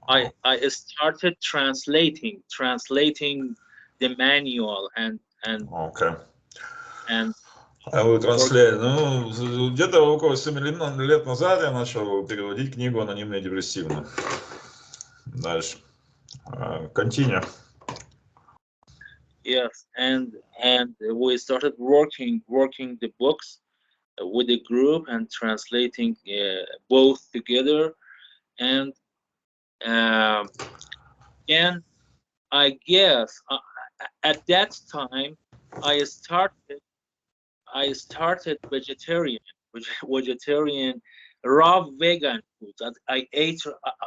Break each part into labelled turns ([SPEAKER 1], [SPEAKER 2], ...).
[SPEAKER 1] I started translating the manual
[SPEAKER 2] Okay.
[SPEAKER 1] and
[SPEAKER 2] Вы
[SPEAKER 1] work.
[SPEAKER 2] Ну, где-то около 7 лет назад я начал переводить книгу «Анонимные депрессивные». Дальше. Continue.
[SPEAKER 1] Yes, and we started working the books with the group and translating both together, and and I guess at that time I started vegetarian raw vegan food that I ate.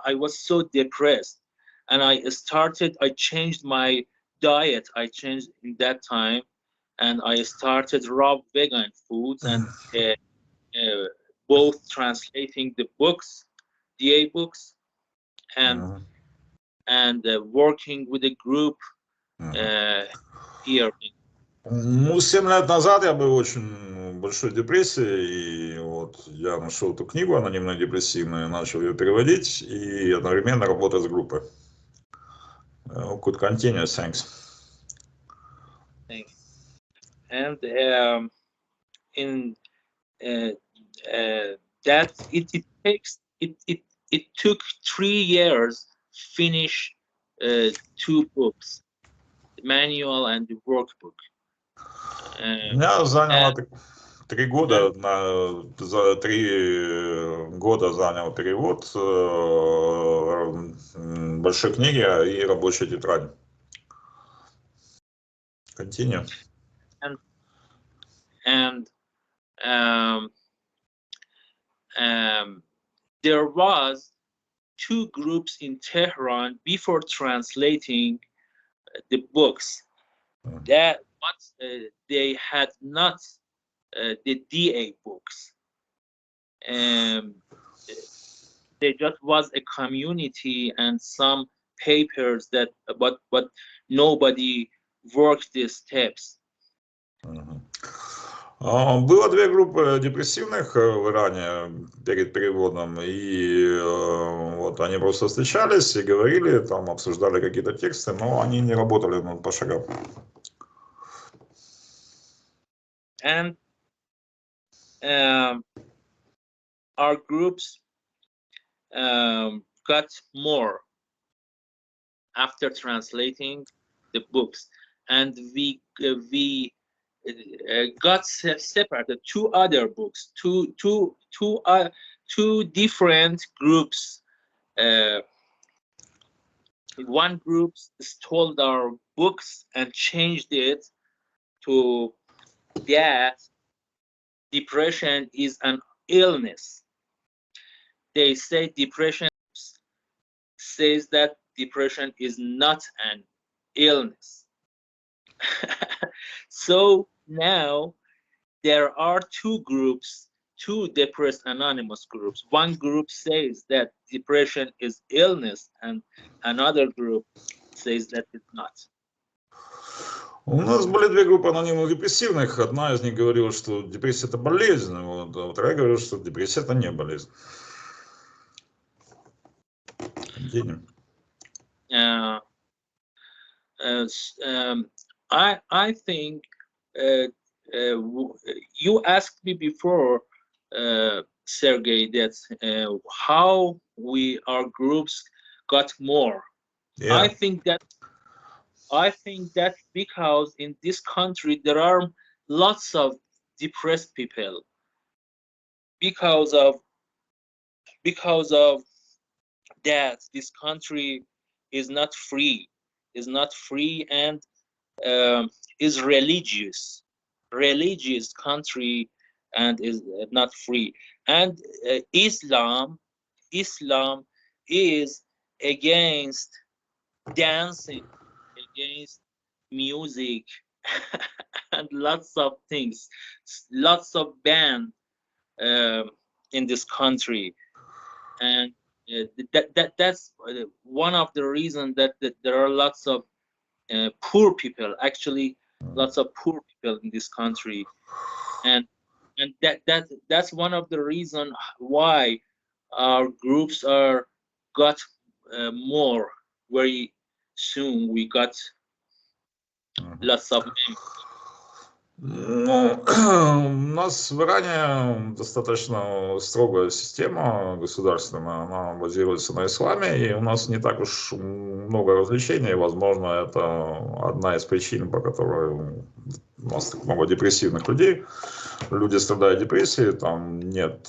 [SPEAKER 1] I was so depressed, and I changed my diet. I changed in that time, and I started raw vegan foods, and both translating the books, DA books, and working with a group here.
[SPEAKER 2] Ну, 7 лет назад я был в очень большой депрессии, и вот я нашел эту книгу «Анонимные депрессивные», начал ее переводить и одновременно работать с группой. Could continue, thanks.
[SPEAKER 1] And in that it took 3 years finish 2 books, the manual and the workbook.
[SPEAKER 2] Меня заняло 3 года, за 3 года занял перевод большой книги и рабочей тетради. Continue.
[SPEAKER 1] And there was 2 groups in Tehran before translating the books. That they had not the DA books. There just was a community and some papers that, but nobody worked these steps.
[SPEAKER 2] Было 2 группы депрессивных в Иране перед переводом, и вот они просто встречались и говорили, там обсуждали какие-то тексты, но они не работали над пошагом.
[SPEAKER 1] And our groups got more after translating the books, and we got separated 2 other books, two different groups. One group stole our books and changed it to that depression is an illness. They say depression says that depression is not an illness. So now there are 2 groups, 2 depressed anonymous groups. One group says that depression is illness, and another group says that it's not.
[SPEAKER 2] У нас были 2 группы анонимных депрессивных. Одна из них говорила, что депрессия – это болезнь, вот, а вторая говорила, что депрессия – это не болезнь.
[SPEAKER 1] I think you asked me before, Sergey, that how our groups got more.
[SPEAKER 2] Yeah.
[SPEAKER 1] I think that because in this country there are lots of depressed people because of that this country is not free and is religious country and is not free, and Islam is against dancing, against music and lots of things, lots of bans in this country, and that's one of the reasons that there are lots of poor people, actually lots of poor people in this country, and that's one of the reasons why our groups got more very soon. We got lots of members.
[SPEAKER 2] Ну, у нас в Иране достаточно строгая система государственная, она базируется на исламе, и у нас не так уж много развлечений, возможно, это одна из причин, по которой у нас так много депрессивных людей. Люди страдают депрессией, там нет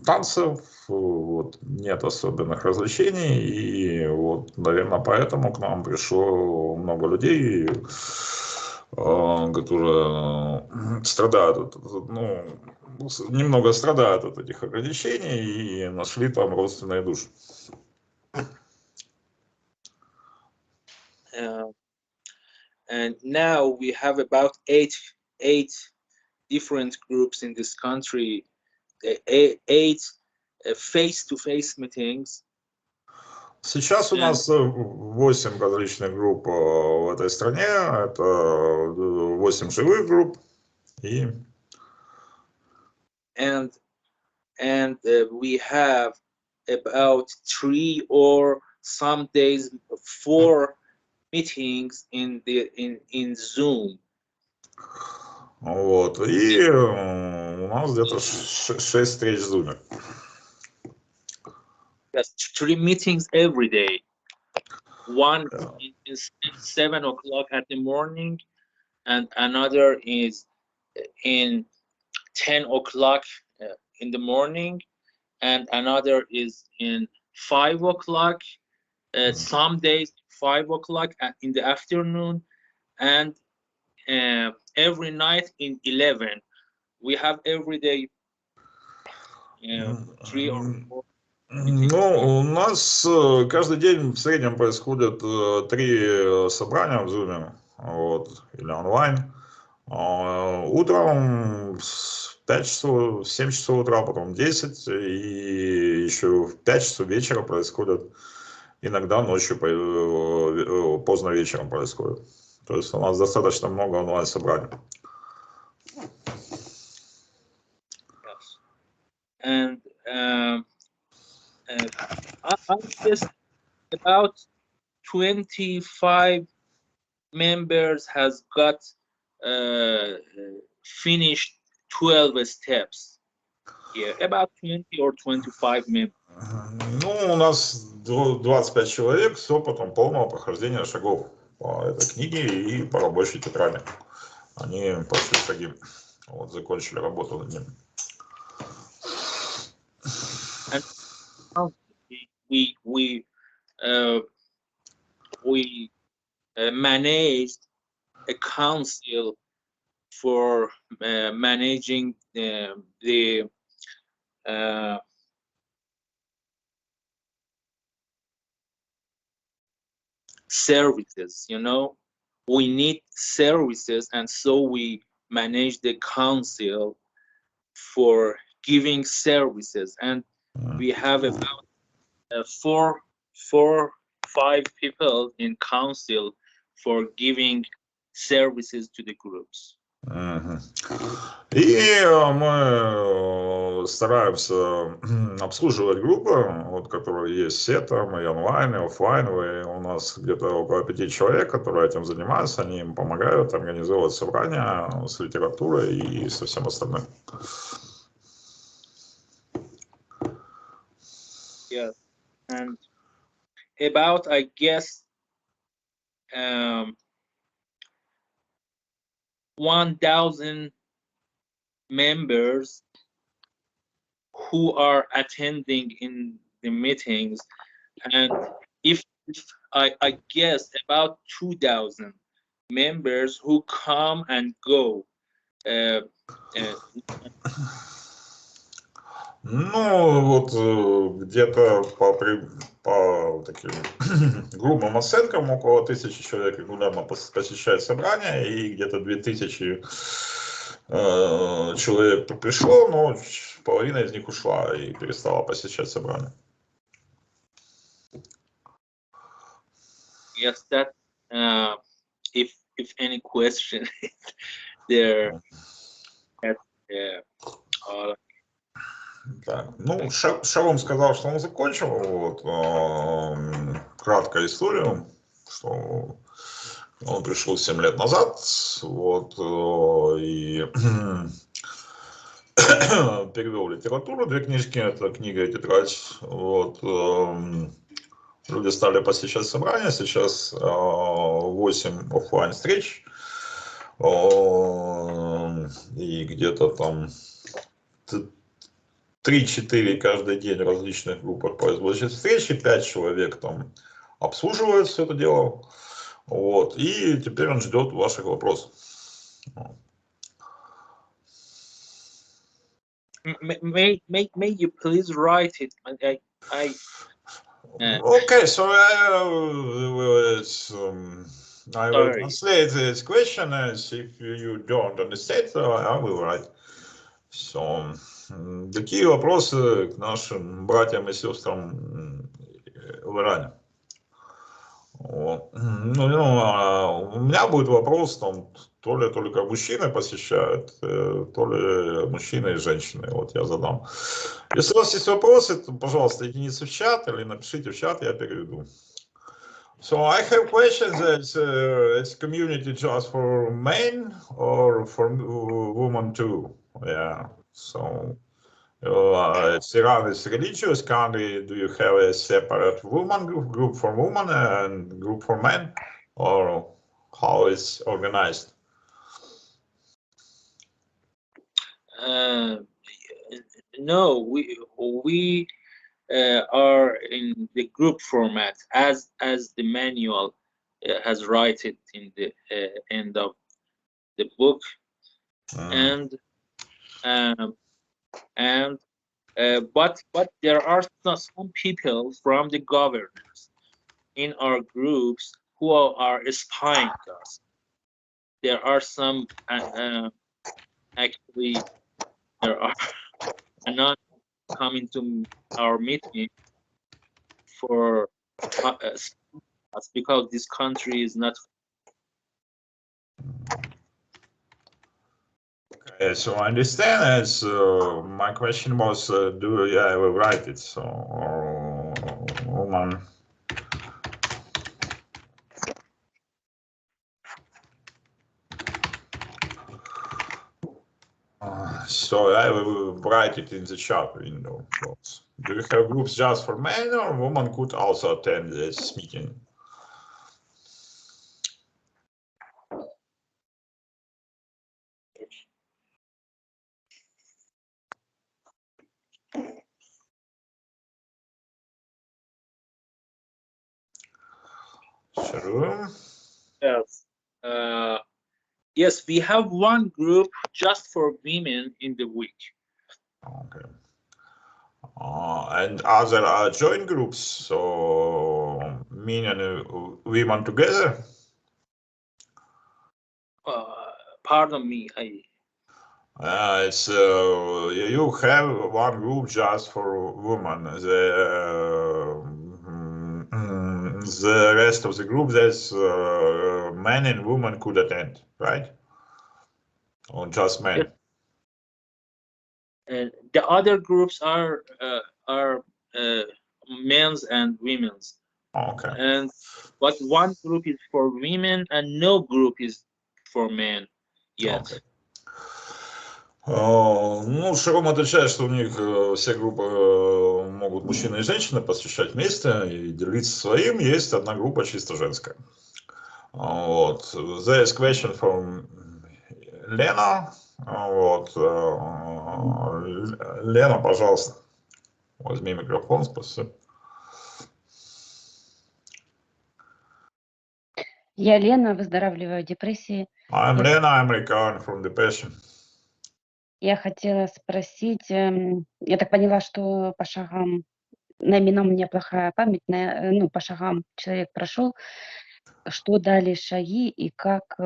[SPEAKER 2] танцев, вот, нет особенных развлечений, и вот, наверное, поэтому к нам пришло много людей, которые страдают, ну, немного страдают от этих ограничений и нашли там родственные души.
[SPEAKER 1] And now we have about eight different groups in this country, eight face-to-face meetings.
[SPEAKER 2] Сейчас у нас 8 различных групп в этой стране, это 8 живых групп и...
[SPEAKER 1] And we have about 3 or some days 4 meetings in Zoom.
[SPEAKER 2] Вот, и у нас где-то 6 встреч в Zoom.
[SPEAKER 1] That's 3 meetings every day. One is 7 o'clock at the morning, and another is in 10 o'clock in the morning, and another is in 5 o'clock. Some days 5 o'clock in the afternoon, and every night in 11. We have every day 3 or 4.
[SPEAKER 2] Ну, у нас каждый день в среднем происходит 3 собрания в Zoom, вот, или онлайн. Утром в 5 часов, 7 часов утра, потом 10, и еще в 5 часов вечера происходит, иногда ночью, поздно вечером происходит. То есть у нас достаточно много онлайн-собраний.
[SPEAKER 1] Yes. And I guess about 25 members has got finished 12 steps. Yeah, about 20 or 25 members.
[SPEAKER 2] Ну, у нас 25 человек с опытом полного прохождения шагов по этой книге и по рабочей тетради. Они прошли шаги, вот, закончили работу над ним.
[SPEAKER 1] And we managed a council for managing the services. You know, we need services, and so we manage the council for giving services, and we have about 5 people in council for giving services to the groups.
[SPEAKER 2] И мы стараемся обслуживать группы, вот, которые есть все там, и онлайн, и офлайн. И у нас где-то около 5 человек, которые этим занимаются, они им помогают организовывать собрания с литературой и со всем остальным.
[SPEAKER 1] Yes, and about, I guess, 1,000 members who are attending in the meetings, and if I guess about 2,000 members who come and go.
[SPEAKER 2] Ну, вот где-то по таким грубым оценкам около 1000 человек регулярно посещает собрания, и где-то 2000 человек пришло, но половина из них ушла и перестала посещать собрания.
[SPEAKER 1] Yes, that if any question there, that
[SPEAKER 2] Так, ну, Шарум сказал, что он закончил. Вот, краткая история, что он пришел 7 лет назад, вот, и перевел литературу, 2 книжки, это книга и тетрадь. Вот, люди стали посещать собрания, сейчас 8 офлайн встреч, и где-то там 3-4 каждый день в различных группах происходят встречи, 5 человек там обслуживают все это дело. Вот, и теперь он ждет ваших вопросов.
[SPEAKER 1] May you please write it?
[SPEAKER 2] Okay, so I will
[SPEAKER 1] Sorry.
[SPEAKER 2] translate this question as if you don't understand, so I will write. So, такие вопросы к нашим братьям и сестрам в Иране. Вот. Ну, у меня будет вопрос, там, то ли только мужчины посещают, то ли мужчины и женщины. Вот я задам. Если у вас есть вопросы, то, пожалуйста, идите в чат или напишите в чат, я переведу. So I have questions that it's community just for men or for women too. Yeah. So it's Iran is a religious country. Do you have a separate woman group for women and group for men, or how it's organized?
[SPEAKER 1] No, we are in the group format as the manual has write it in the end of the book, and but there are some people from the governors in our groups who are spying us. There are some actually there are not coming to our meeting for us because this country is not.
[SPEAKER 2] Okay, so I understand. As my question was, I will write it. So, woman. So I will write it in the chat window. Do you have groups just for men, or women could also attend this meeting? Sure.
[SPEAKER 1] Yes. Yes, we have one group just for women in the week.
[SPEAKER 2] Okay. And other joint groups, so men and women together?
[SPEAKER 1] Pardon me,
[SPEAKER 2] It's you have one group just for women. The rest of the group, that's men and women could attend, right? Or just men?
[SPEAKER 1] The other groups are men's and women's.
[SPEAKER 2] Okay.
[SPEAKER 1] But one group is for women and no group is for men yet.
[SPEAKER 2] Okay. Ну, Шарум отвечает, что у них все группы могут мужчины и женщины посещать вместе и делиться своим. Есть одна группа чисто женская. Вот. There is question from Лена. Вот. Лена, пожалуйста, возьми микрофон, спасибо.
[SPEAKER 3] Я Лена, выздоравливаю депрессии.
[SPEAKER 2] I'm Lena, I'm recovering from depression.
[SPEAKER 3] Я хотела спросить, я так поняла, что по шагам, на имена у меня плохая память, ну, по шагам человек прошел, что дали шаги и как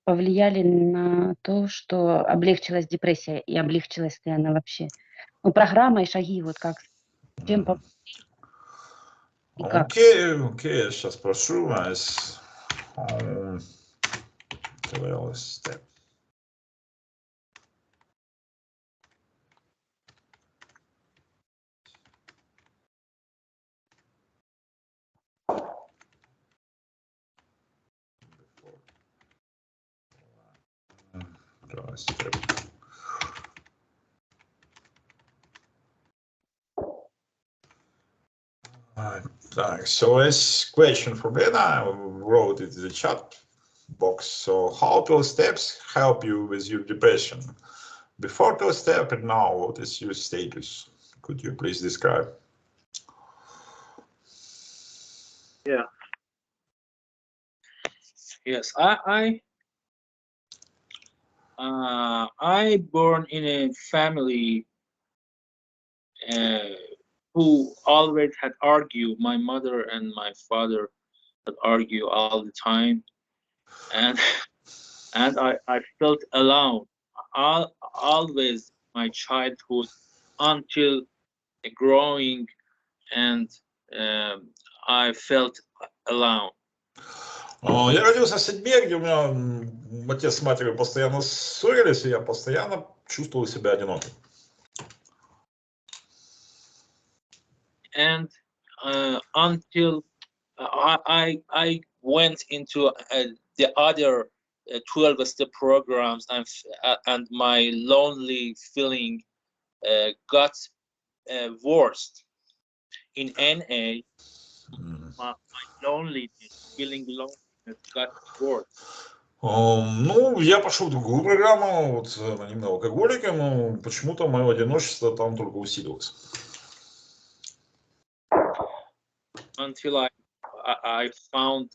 [SPEAKER 3] повлияли на то, что облегчилась депрессия и облегчилась ли она вообще. Ну, программа и шаги, вот как, чем
[SPEAKER 2] Окей, я сейчас прошу вас. So as question from Lena, I wrote it in the chat box. So how 12 steps help you with your depression? Before 12 step and now, what is your status? Could you please describe?
[SPEAKER 1] Yeah. Yes, I born in a family who always had argued. My mother and my father had argued all the time, and I felt alone always my childhood until growing, and I felt alone.
[SPEAKER 2] Я родился в Сентябре, где у меня отец с матерью постоянно ссорились, и я постоянно чувствовал себя одиноким.
[SPEAKER 1] And until I went into the other 12-step programs, and my lonely feeling got worse. In NA, my loneliness, feeling loneliness got worse.
[SPEAKER 2] Ну, я пошел в другую программу, вот, анонимного алкоголика, но почему-то мое одиночество там только усилилось.
[SPEAKER 1] Until I found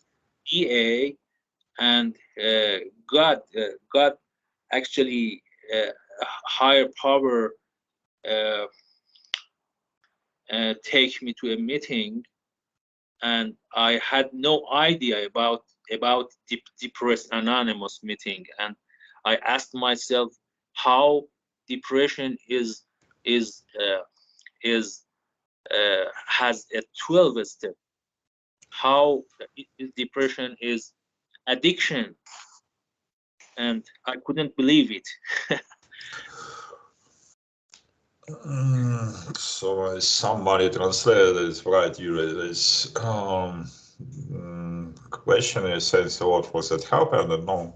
[SPEAKER 1] EA, and God actually higher power take me to a meeting, and I had no idea about Depressed Anonymous meeting, and I asked myself how depression has a 12 step, how depression is addiction, and I couldn't believe it.
[SPEAKER 2] So somebody translated it right. This question is thanks a lot for that help. I don't know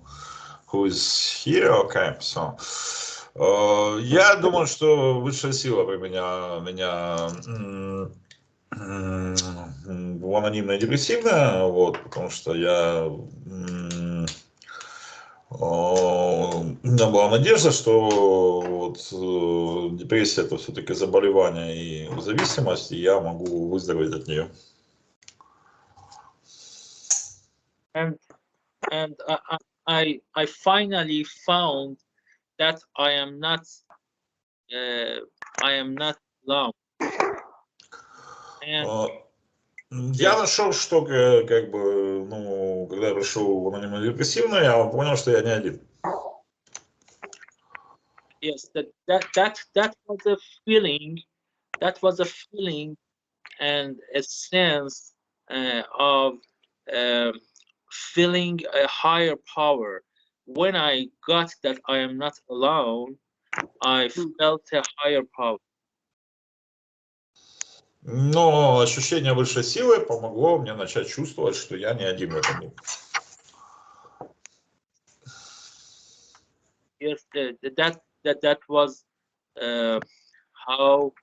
[SPEAKER 2] who is here. Okay, so я думаю, что высшая сила меня в анонимное депрессивное, вот, потому что у меня была надежда, что вот, депрессия это все-таки заболевание и зависимость, и я могу выздороветь от нее.
[SPEAKER 1] And I finally found that I am not alone.
[SPEAKER 2] Я нашел, что как бы, ну, когда я пришел в анонимное депрессивное, я понял, что я не один.
[SPEAKER 1] Yes, that was a feeling. That was a feeling and a sense of feeling a higher power. When I got that I am not alone, I felt a higher power.
[SPEAKER 2] Но ощущение высшей силы помогло мне начать чувствовать, что я не один в этом мире.
[SPEAKER 1] Yes, that was how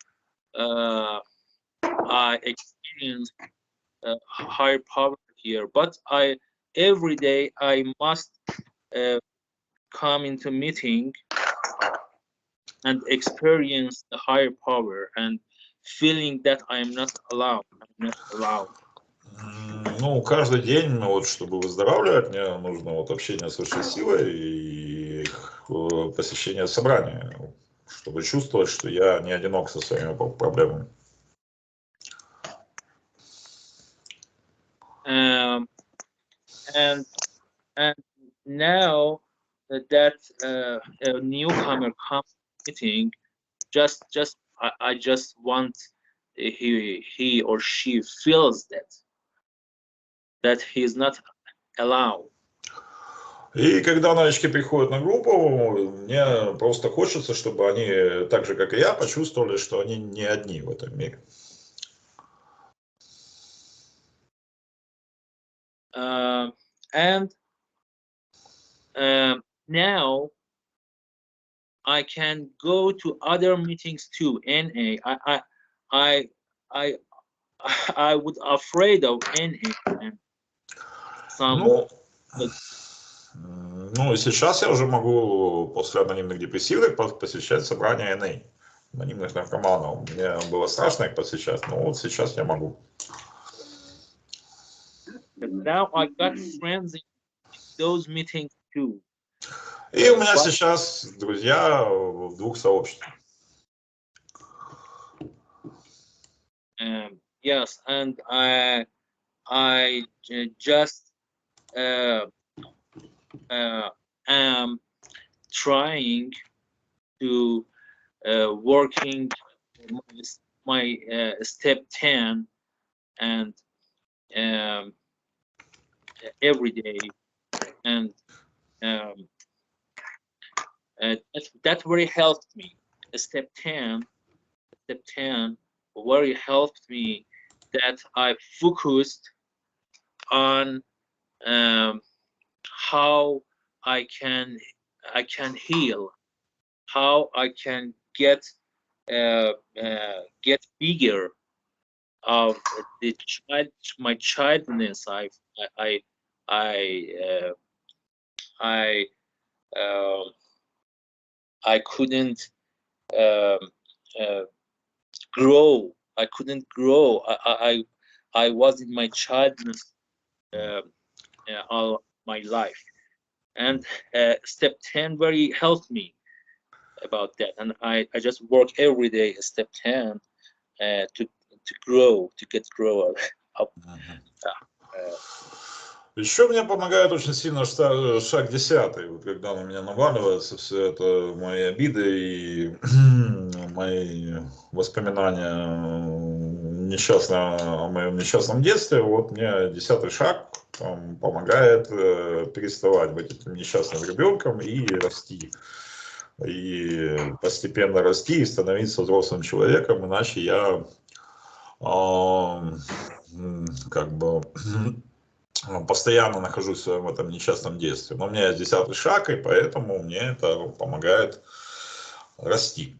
[SPEAKER 1] I experienced higher power here. But every day I must come into meeting and experience the higher power and feeling that I am not alone. I'm not alone.
[SPEAKER 2] Ну, каждый день, вот, чтобы выздоравливать, мне нужно вот общение с высшей силой и посещение собрания, чтобы чувствовать, что я не одинок со своими проблемами.
[SPEAKER 1] And now that a newcomer comes meeting, I just want he or she feels that he is not alone.
[SPEAKER 2] И когда новички приходят на группу, мне просто хочется, чтобы они, так же как и я, почувствовали, что они не одни в этом мире.
[SPEAKER 1] And now I can go to other meetings too. NA. I would afraid of NA and some.
[SPEAKER 2] Ну, и сейчас я уже могу после анонимных депрессивных посещать собрания НА, анонимных наркоманов. Мне было страшно их посещать, но вот сейчас я могу.
[SPEAKER 1] Now I got friends in those meetings too.
[SPEAKER 2] И у меня сейчас друзья в 2 сообществах.
[SPEAKER 1] Yes, and I just am trying to working my step 10 and every day, and that very helped me. Step 10 very helped me, that I focused on how I can heal, how I can get bigger of the my childness. I couldn't grow. I couldn't grow. I was in my childness all my life, and step 10 very helped me about that, and I just work every day step 10 to grow, to get grow up.
[SPEAKER 2] Еще мне помогает очень сильно шаг 10, вот когда на меня наваливается все это, мои обиды и мои воспоминания о моем несчастном детстве. Вот мне 10-й шаг помогает переставать быть этим несчастным ребенком и расти. И постепенно расти и становиться взрослым человеком, иначе я как бы постоянно нахожусь в своем этом несчастном детстве. Но у меня есть 10-й шаг, и поэтому мне это помогает расти.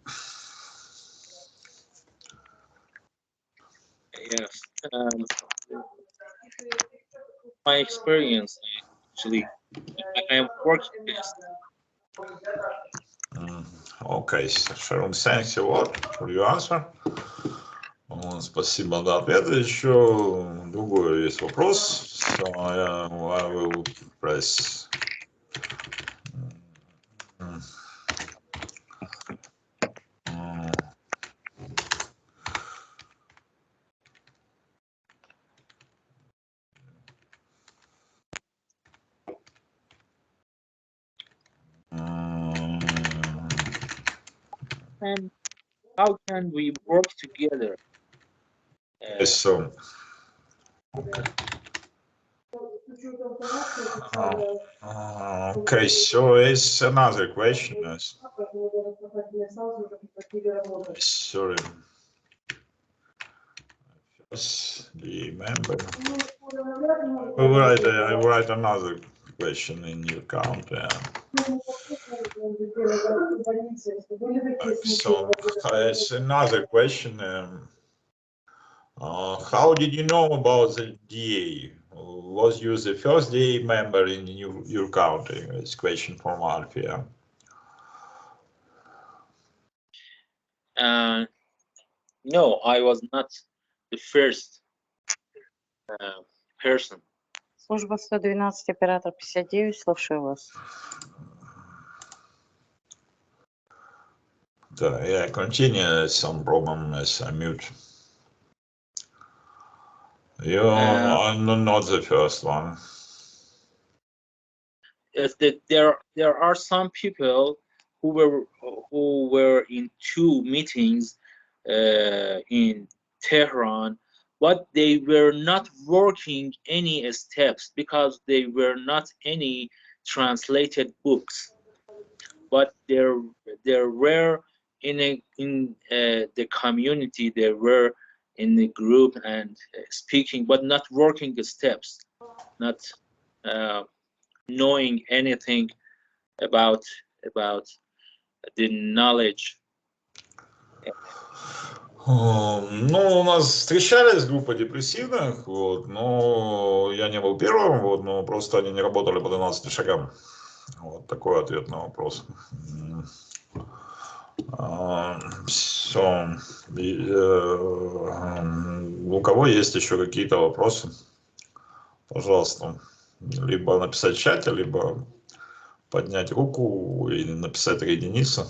[SPEAKER 1] Yes. My experience, actually, I am working this.
[SPEAKER 2] Okay, Шарум, thanks a lot for your answer. Спасибо за ответ. Еще другой есть вопрос. So I will press.
[SPEAKER 1] And how can we work together?
[SPEAKER 2] Yes, so. Okay. Okay, so it's another question. Sorry. Remember. I write another question in your account. So it's another question. How did you know about the DA? Was you the first DA member in your country? It's a question from Alfia.
[SPEAKER 1] No, I was not the first person.
[SPEAKER 4] Служба 112, оператор 59, слушаю вас.
[SPEAKER 2] Yeah, continue. Some problem as I mute. You are not the first one.
[SPEAKER 1] There are some people who were in 2 meetings in Tehran, but they were not working any steps because they were not any translated books. But there were in the community, there were in the group and speaking, but not working the steps, not knowing anything about the knowledge.
[SPEAKER 2] Ну, у нас встречались группа депрессивных, вот, но я не был первым, вот, но просто они не работали по 12 шагам. Вот такой ответ на вопрос. Все. У кого есть еще какие-то вопросы? Пожалуйста, либо написать в чате, либо поднять руку или написать 3 единицы.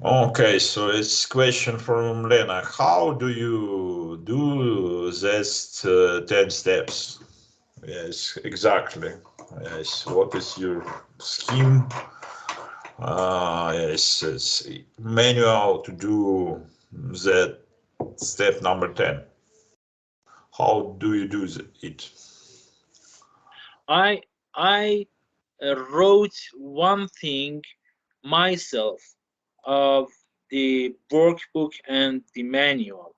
[SPEAKER 2] Okay, so it's question from Lena. How do you do these 10 steps? Yes, exactly. Yes, what is your scheme? Yes, it's manual to do that step number 10. How do you do it?
[SPEAKER 1] I wrote one thing myself of the workbook and the manual.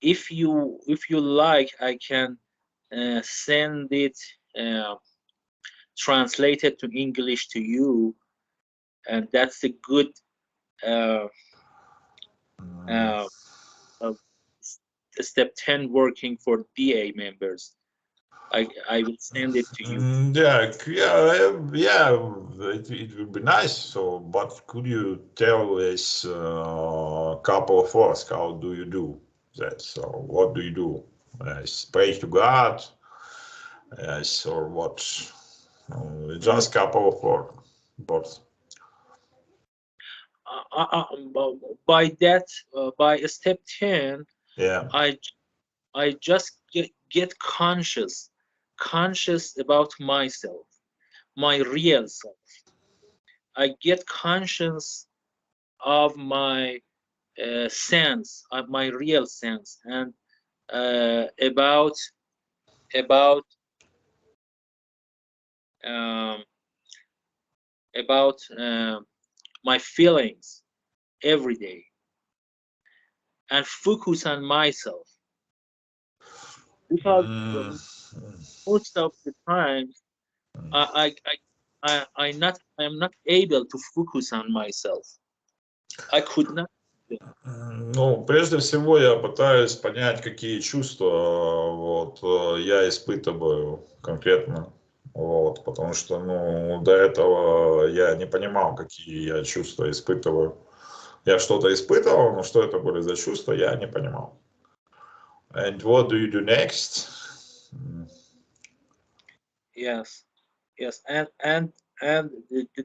[SPEAKER 1] If you like, I can send it translated to English to you, and that's a good step 10 working for DA members. I will send it to you.
[SPEAKER 2] Yeah, it would be nice. So, but could you tell us a couple of words? How do you do that? So, what do you do? Pray to God? Yes, or what? Just a couple of words.
[SPEAKER 1] By step 10,
[SPEAKER 2] Yeah.
[SPEAKER 1] I just get conscious about myself, my real self. I get conscious of my sense, of my real sense, and about my feelings every day, and focus on myself, because most of the time I'm not able to focus on myself. I could not.
[SPEAKER 2] Ну, прежде всего я пытаюсь понять, какие чувства вот я испытываю конкретно, вот, потому что, ну, до этого я не понимал, какие я чувства испытываю. Я что-то испытывал, но что это были за чувства, я не понимал. And what do you do next?
[SPEAKER 1] Yes, and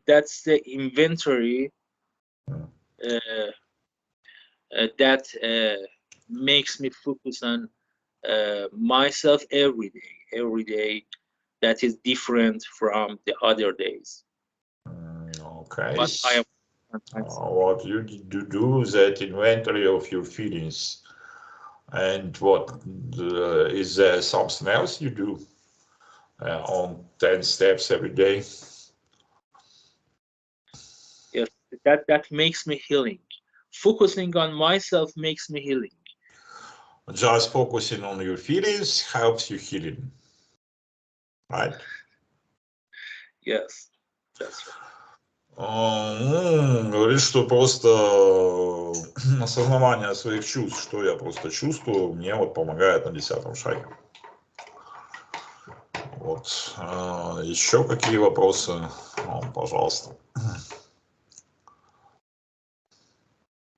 [SPEAKER 1] that's the inventory that makes me focus on myself every day. That is different from the other days.
[SPEAKER 2] Okay.
[SPEAKER 1] But I am.
[SPEAKER 2] What you do that inventory of your feelings, and what is there something else you do on 10 steps every day?
[SPEAKER 1] Yes, that makes me healing. Focusing on myself makes me healing.
[SPEAKER 2] Just focusing on your feelings helps you healing, right?
[SPEAKER 1] Yes, that's right.
[SPEAKER 2] Говорит, что просто осознавание своих чувств, что я просто чувствую, мне вот помогает на 10-м шаге. Вот. Еще какие вопросы? Пожалуйста.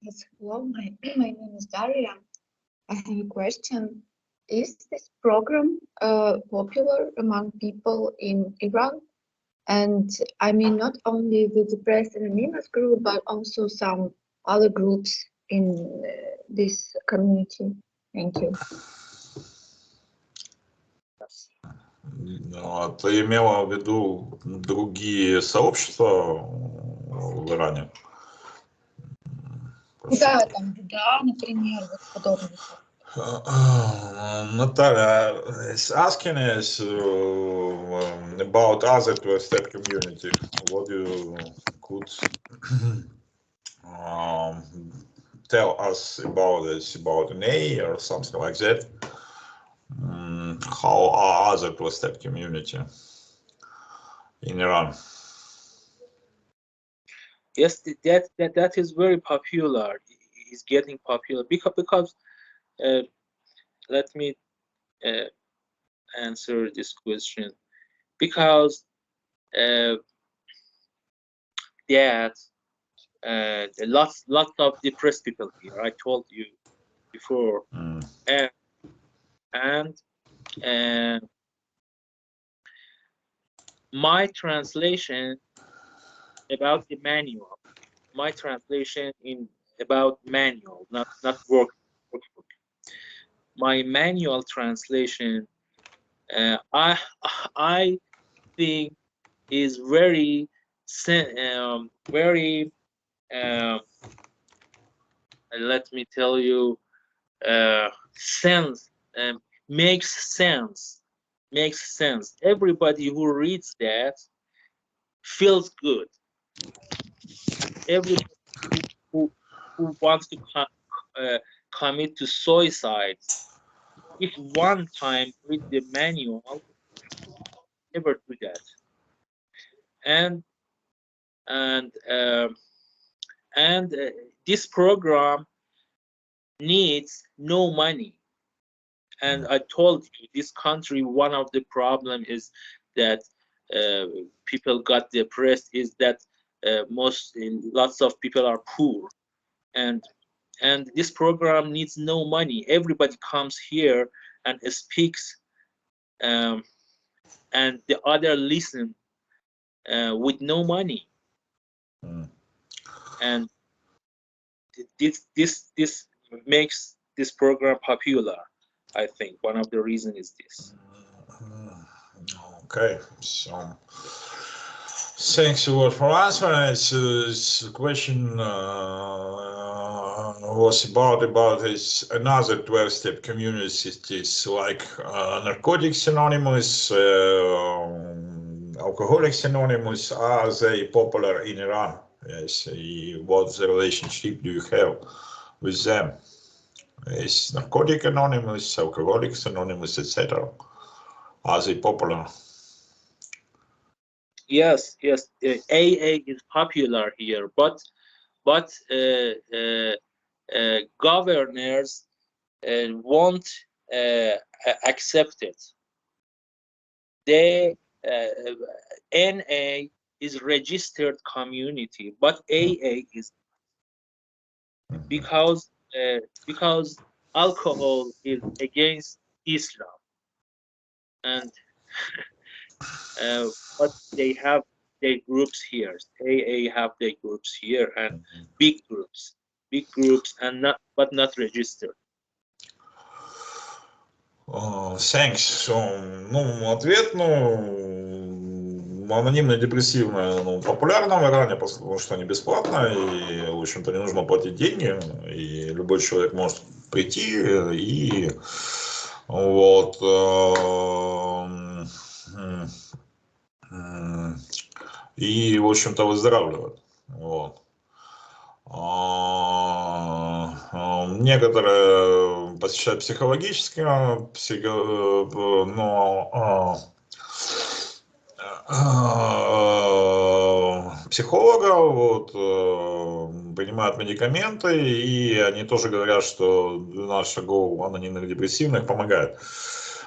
[SPEAKER 5] Yes, hello, my name is Daria. I have a question. Is this program popular among people in Iran? And I mean, not only the Depressed Anonymous group, but also some other groups in this community. Thank you.
[SPEAKER 2] Ты имела в виду другие сообщества в Иране?
[SPEAKER 5] Да, там, да, например, вот подобные.
[SPEAKER 2] Natalia is asking us about other 12-step community. What you could tell us about this, about an A or something like that? How are other 12-step community in Iran?
[SPEAKER 1] Yes, that is very popular. It's getting popular because let me answer this question. Because that lots of depressed people here. I told you before, and my translation about the manual. My translation about manual, not workbook. My manual translation, I think is very let me tell you, sense, makes sense. Everybody who reads that feels good. Everybody who wants to commit to suicide, if one time read the manual, never do that. And this program needs no money. And I told you, this country, one of the problem is that people got depressed, is that lots of people are poor, and this program needs no money. Everybody comes here and speaks, and the other listen with no money. And this makes this program popular. I think one of the reasons is this.
[SPEAKER 2] Okay, so thanks a lot for answering. This question was about this another 12-step communities like Narcotics Anonymous, Alcoholics Anonymous. Are they popular in Iran? Yes. What the relationship do you have with them? Yes, Narcotics Anonymous, Alcoholics Anonymous, etc. Are they popular?
[SPEAKER 1] Yes, AA is popular here, but governors won't accept it. They NA is registered community, but AA is because alcohol is against Islam, and but they have their groups here. AA have their groups here, and big groups, and not registered.
[SPEAKER 2] Thanks. Ответ, анонимные депрессивные, популярны в Иране, потому что они бесплатные, и, в общем-то, не нужно платить деньги, и любой человек может прийти, и вот, и, в общем-то, выздоравливать. Вот. Некоторые посещают психологического, психолога, вот, принимают медикаменты, и они тоже говорят, что 12 шагов анонимных депрессивных помогает.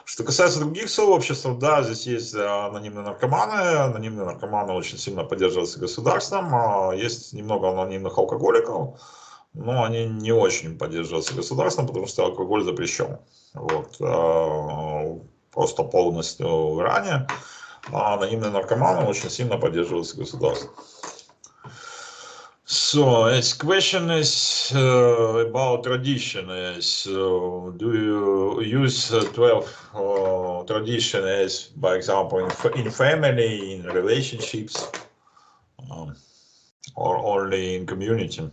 [SPEAKER 2] Что касается других сообществ, да, здесь есть анонимные наркоманы очень сильно поддерживаются государством, есть немного анонимных алкоголиков, но они не очень поддерживаются государством, потому что алкоголь запрещен, вот, просто полностью в Иране, а анонимные наркоманы очень сильно поддерживаются государством. So, its question is about tradition. Do you use 12 tradition as, by example, in family, in relationships, or only in community?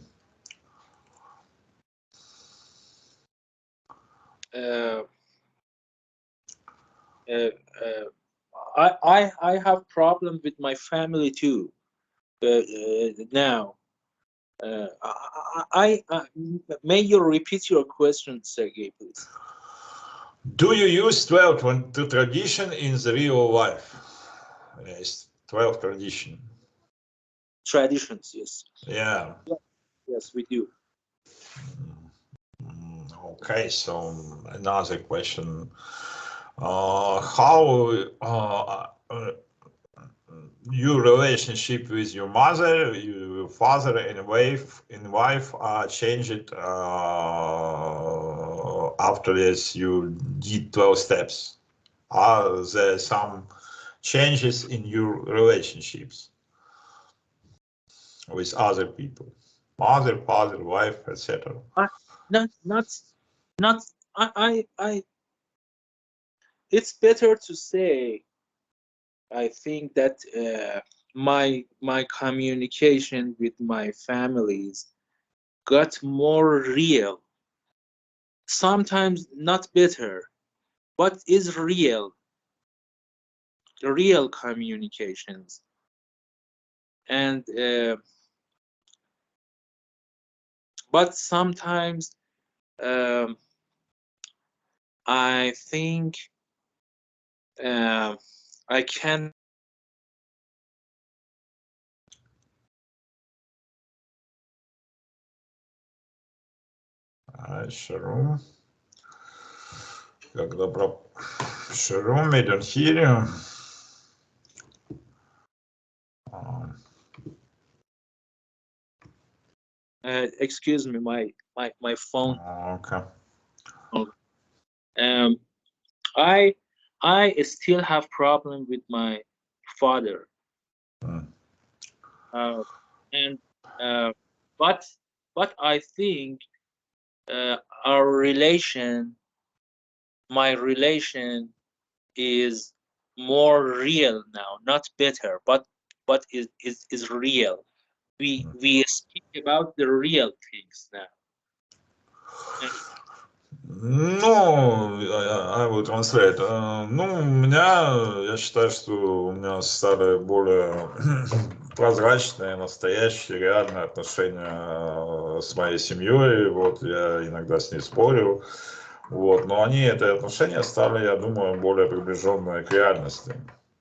[SPEAKER 1] I have problem with my family too now. May you repeat your question, Sergey, please?
[SPEAKER 2] Do you use 12 tradition in the real life? Yes, 12 tradition.
[SPEAKER 1] traditions. Yes.
[SPEAKER 2] Yeah.
[SPEAKER 1] Yes, we do.
[SPEAKER 2] Okay, so another question. How your relationship with your mother, your father and wife changed after this you did 12 steps? Are there some changes in your relationships with other people? Mother, father, wife, etc.
[SPEAKER 1] Not. I. It's better to say. I think that my communication with my families got more real. Sometimes not better, but is real communications. And but sometimes I think I can.
[SPEAKER 2] Шарум. Когда Шарум, I don't hear you.
[SPEAKER 1] Excuse me, my phone.
[SPEAKER 2] Okay.
[SPEAKER 1] I still have problem with my father. And but I think my relation is more real now, not better, but is real. We speak about the real things now.
[SPEAKER 2] Ну, I will translate. Ну, я считаю, что у меня стали более прозрачные, настоящие, реальные отношения с моей семьей. Вот, я иногда с ней спорю. Вот, но эти отношения стали, я думаю, более приближенные к реальности.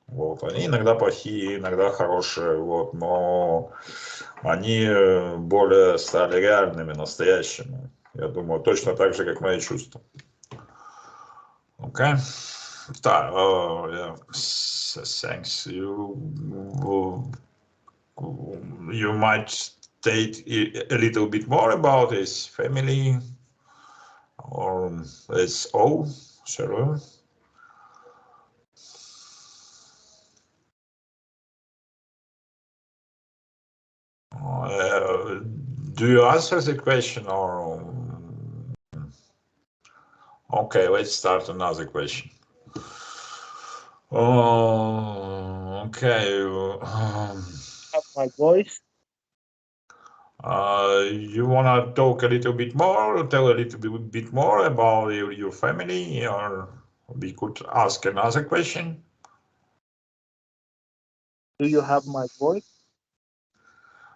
[SPEAKER 2] Вот, они иногда плохие, иногда хорошие, вот, но они более стали реальными, настоящими. Я думаю, точно так же, как мои чувства. Okay. Yeah. Thanks. You might state a little bit more about his family, or it's all, Sharon. Do you answer the question, or okay? Let's start another question. Okay.
[SPEAKER 1] Have my voice.
[SPEAKER 2] You want to talk a little bit more, tell a little bit more about your family, or we could ask another question?
[SPEAKER 1] Do you have my voice?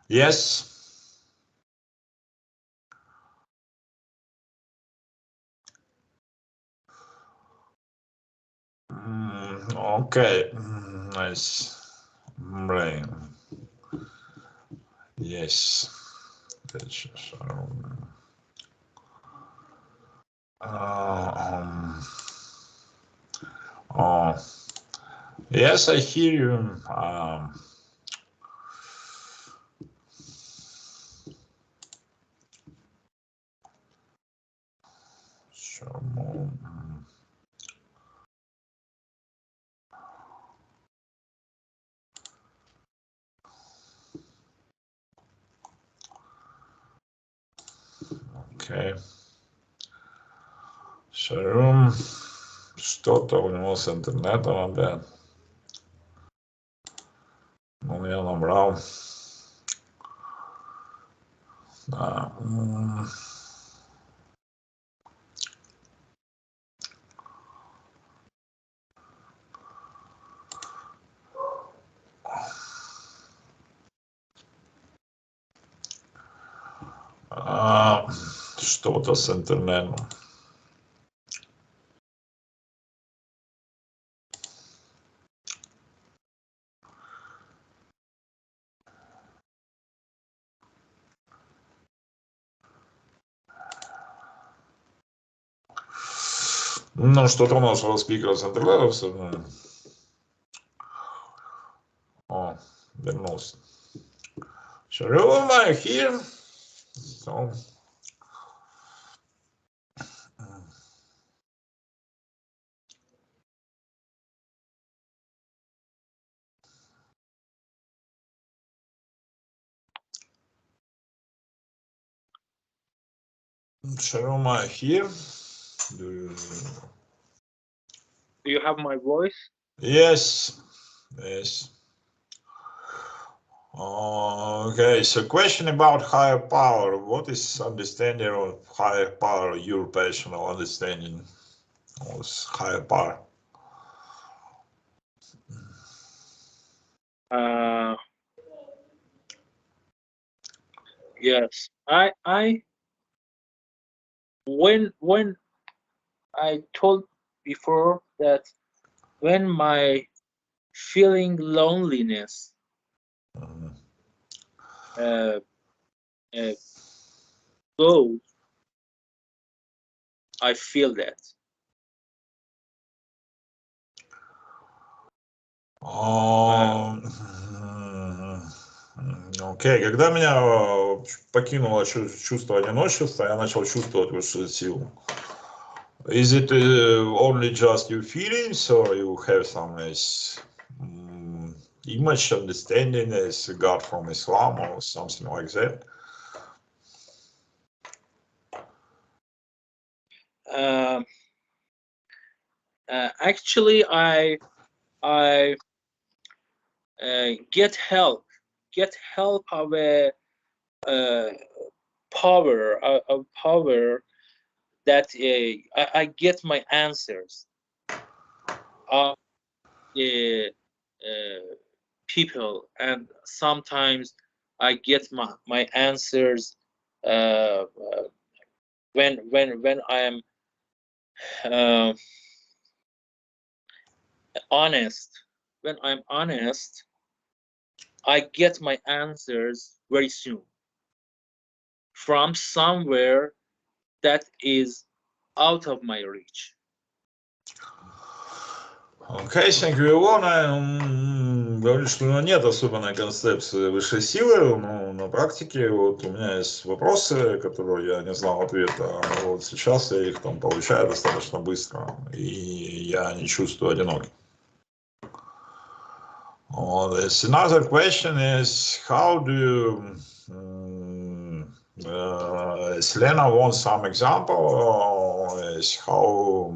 [SPEAKER 2] Yes. Okay. Nice. Yes. Yes, I hear you. Okay. Шарум. Что-то у него с интернетом опять. Ну, я набрал. Да. Что-то с интернетом. Ну, что-то у нашего спикера центрировался. О, вернулся. Шарум, I here. So. Шарум, I here. Do
[SPEAKER 1] you have my voice?
[SPEAKER 2] Yes, yes. Okay, so question about higher power. What is understanding of higher power, your personal understanding of higher power?
[SPEAKER 1] Yes, when I told before that when my feeling loneliness goes, I feel that.
[SPEAKER 2] Окей, когда меня покинуло чувство одиночества, я начал чувствовать высшую силу. Is it only just your feelings, or you have some image understanding as God from Islam or something like that?
[SPEAKER 1] Actually, I get help of a power that I get my answers of the people, and sometimes I get my answers when I am honest. When I'm honest, I get my answers very soon from somewhere that is out of my reach.
[SPEAKER 2] Окей, thank you, Илона. Он говорит, что у него нет особенной концепции высшей силы, но на практике вот у меня есть вопросы, которые я не знал ответа. Вот сейчас я их там получаю достаточно быстро, и я не чувствую одиноким. Another question is, how do you, Selena wants some example, is how,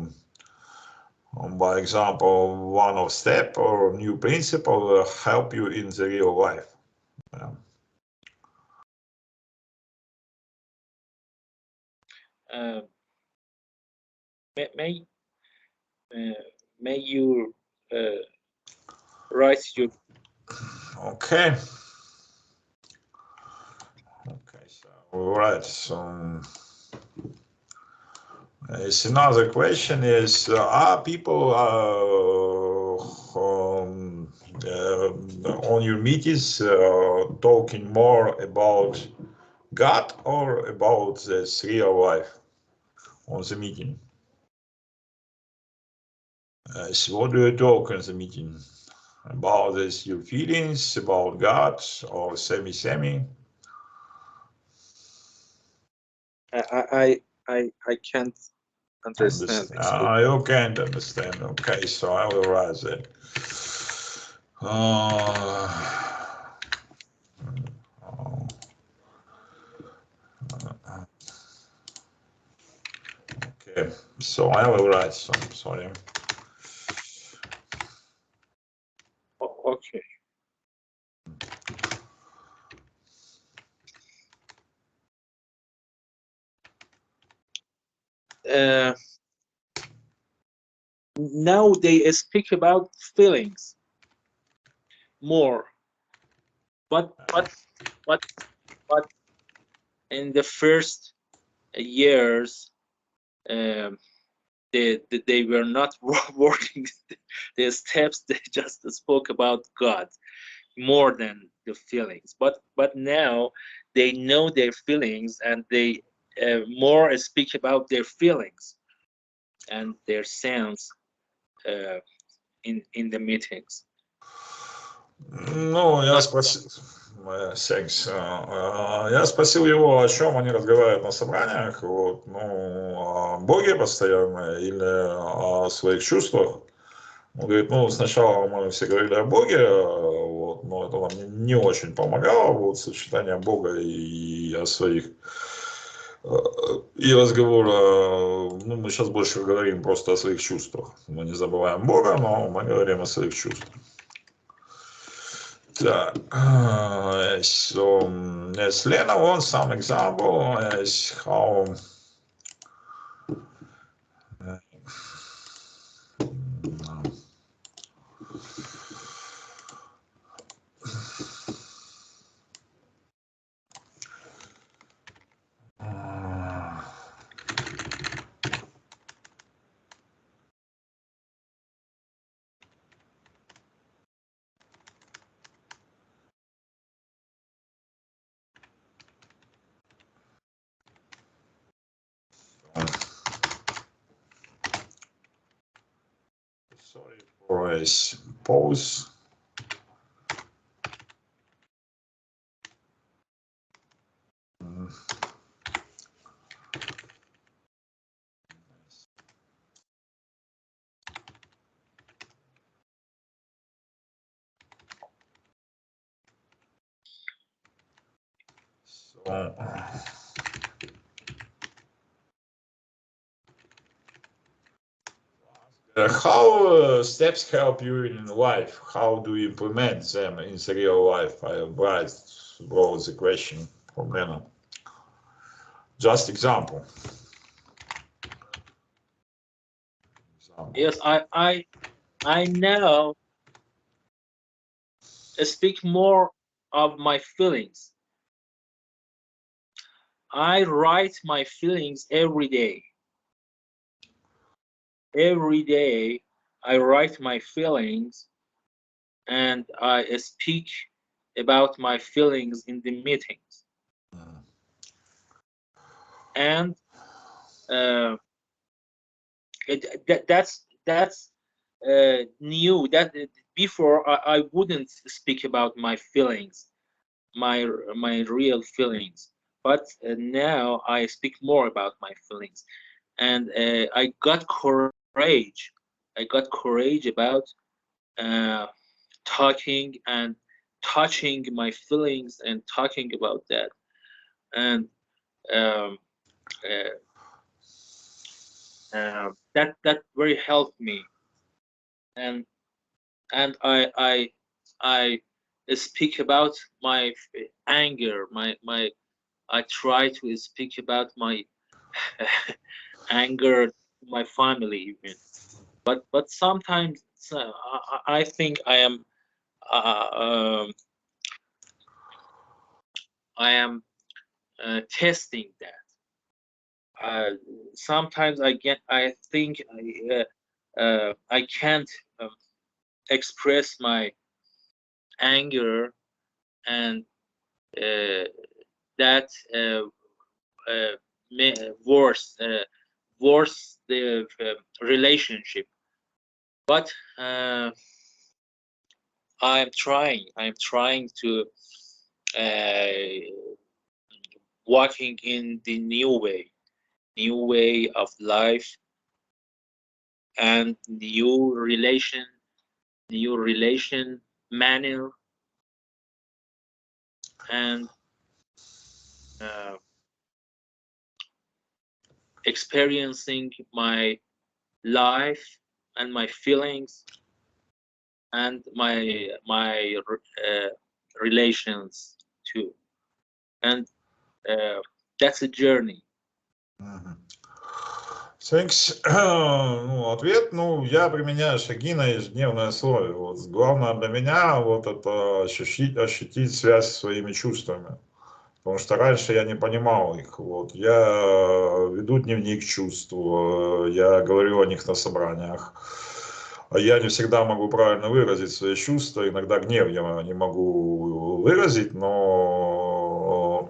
[SPEAKER 2] by example, one of step or new principle will help you in the real life.
[SPEAKER 1] May you write your.
[SPEAKER 2] Okay. Okay, so right. So another question is: are people on your meetings talking more about God or about this real life on the meeting? So what do you talk in the meeting? About this, your feelings about God or semi?
[SPEAKER 1] I can't understand.
[SPEAKER 2] You can't understand. Okay, so I will write that. Okay, so I will write some. Sorry.
[SPEAKER 1] Okay. Now they speak about feelings more, but in the first years, they were not working the steps. They just spoke about God more than the feelings. But now they know their feelings, and they more speak about their feelings. and their sense in the meetings.
[SPEAKER 2] Ну, я спросил, я спросил его, о чем они разговаривают на собраниях, вот, ну, о Боге постоянно или о своих чувствах. Он говорит, ну, сначала мы все говорили о Боге, вот, но это нам не очень помогало, вот, сочетание Бога и о своих, и разговора, ну, мы сейчас больше говорим просто о своих чувствах. Мы не забываем Бога, но мы говорим о своих чувствах. So, as Lena wants some example as how sorry for a pause. So, how steps help you in life? How do you implement them in the real life? I wrote the question from Lena. Just example.
[SPEAKER 1] Yes, I now speak more of my feelings. I write my feelings every day. Every day I write my feelings and I speak about my feelings in the meetings. And that's new. That before I wouldn't speak about my feelings, my real feelings, but now I speak more about my feelings, and I got courage. I got courage about talking and touching my feelings and talking about that, and that very helped me, and I speak about my anger, I try to speak about my anger to my family even, but sometimes I think I am testing that. Sometimes I think I can't express my anger, and that may worse the relationship. But I'm trying to walking in the new way of life, and new relation manner, and experiencing my life and my feelings and my relations too, and that's a journey.
[SPEAKER 2] Thanks. Ну, ответ, ну, я применяю шаги на ежедневной основе. Вот, главное для меня вот это ощутить связь со своими чувствами. Потому что раньше я не понимал их. Вот. Я веду дневник чувств, я говорю о них на собраниях. Я не всегда могу правильно выразить свои чувства. Иногда гнев я не могу выразить, но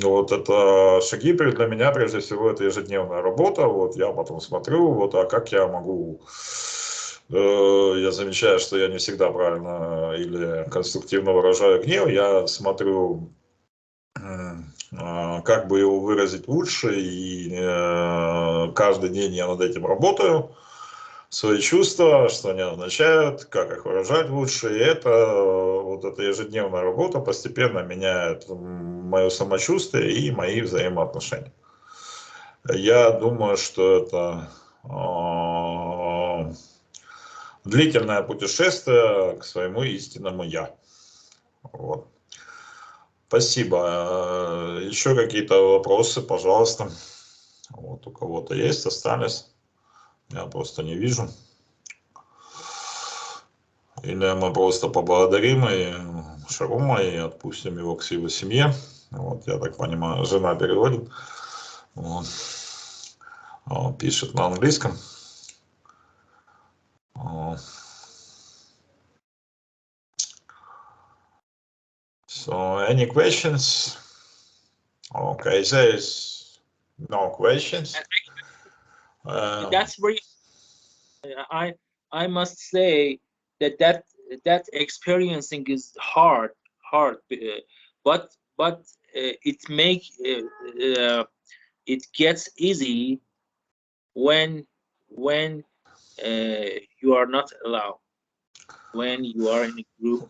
[SPEAKER 2] Вот это шаги для меня, прежде всего, это ежедневная работа. Вот я потом смотрю, вот, а как я могу... Я замечаю, что я не всегда правильно или конструктивно выражаю гнев. Я смотрю, как бы его выразить лучше, и каждый день я над этим работаю. Свои чувства, что они означают, как их выражать лучше. И это, вот эта ежедневная работа постепенно меняет мое самочувствие и мои взаимоотношения. Я думаю, что это длительное путешествие к своему истинному «я». Вот. Спасибо. Еще какие-то вопросы, пожалуйста. Вот у кого-то есть, остались. Я просто не вижу. Или мы просто поблагодарим и Шарума и отпустим его к его семье. Вот, я так понимаю, жена переводит. Вот. Пишет на английском. So, any questions? Okay, there is no questions.
[SPEAKER 1] That's very. I must say that experiencing is hard, but it gets easy when you are not alone, when you are in a group.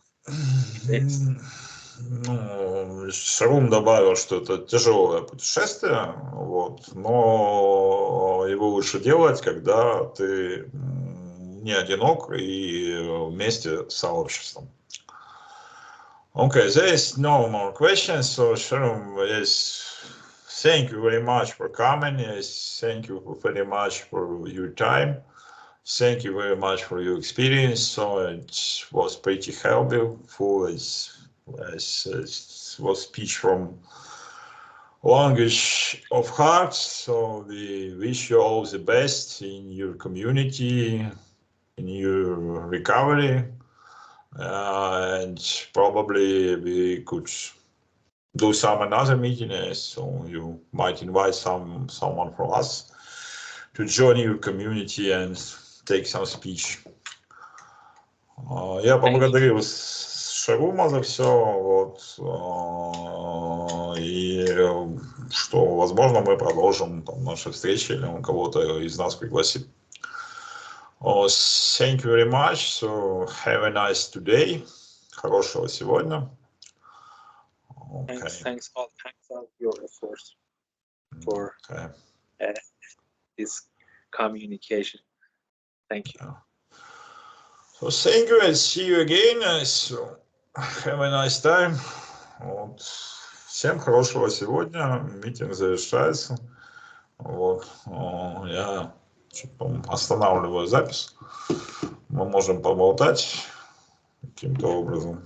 [SPEAKER 2] Ну, Шарум добавил, что это тяжелое путешествие, вот, но его лучше делать, когда ты не одинок и вместе с сообществом. Okay, there is no more questions, so Sharon, yes, thank you very much for coming, yes, thank you very much for your time, thank you very much for your experience, so it was pretty helpful, it was speech from language of heart, so we wish you all the best in your community, in your recovery. And probably we could do some another meeting, so you might invite someone from us to join your community and take some speech. Я поблагодарил Шарума за все, вот, и что, возможно, мы продолжим там наши встречи, или он кого-то из нас пригласит. Thank you very much. So have a nice today. Хорошего сегодня.
[SPEAKER 1] Okay. Thanks all your efforts for this communication. Thank you.
[SPEAKER 2] So thank you and see you again. So have a nice time. Вот. Всем хорошего сегодня. Митинг завершается. Вот. Я останавливаю запись. Мы можем поболтать каким-то образом.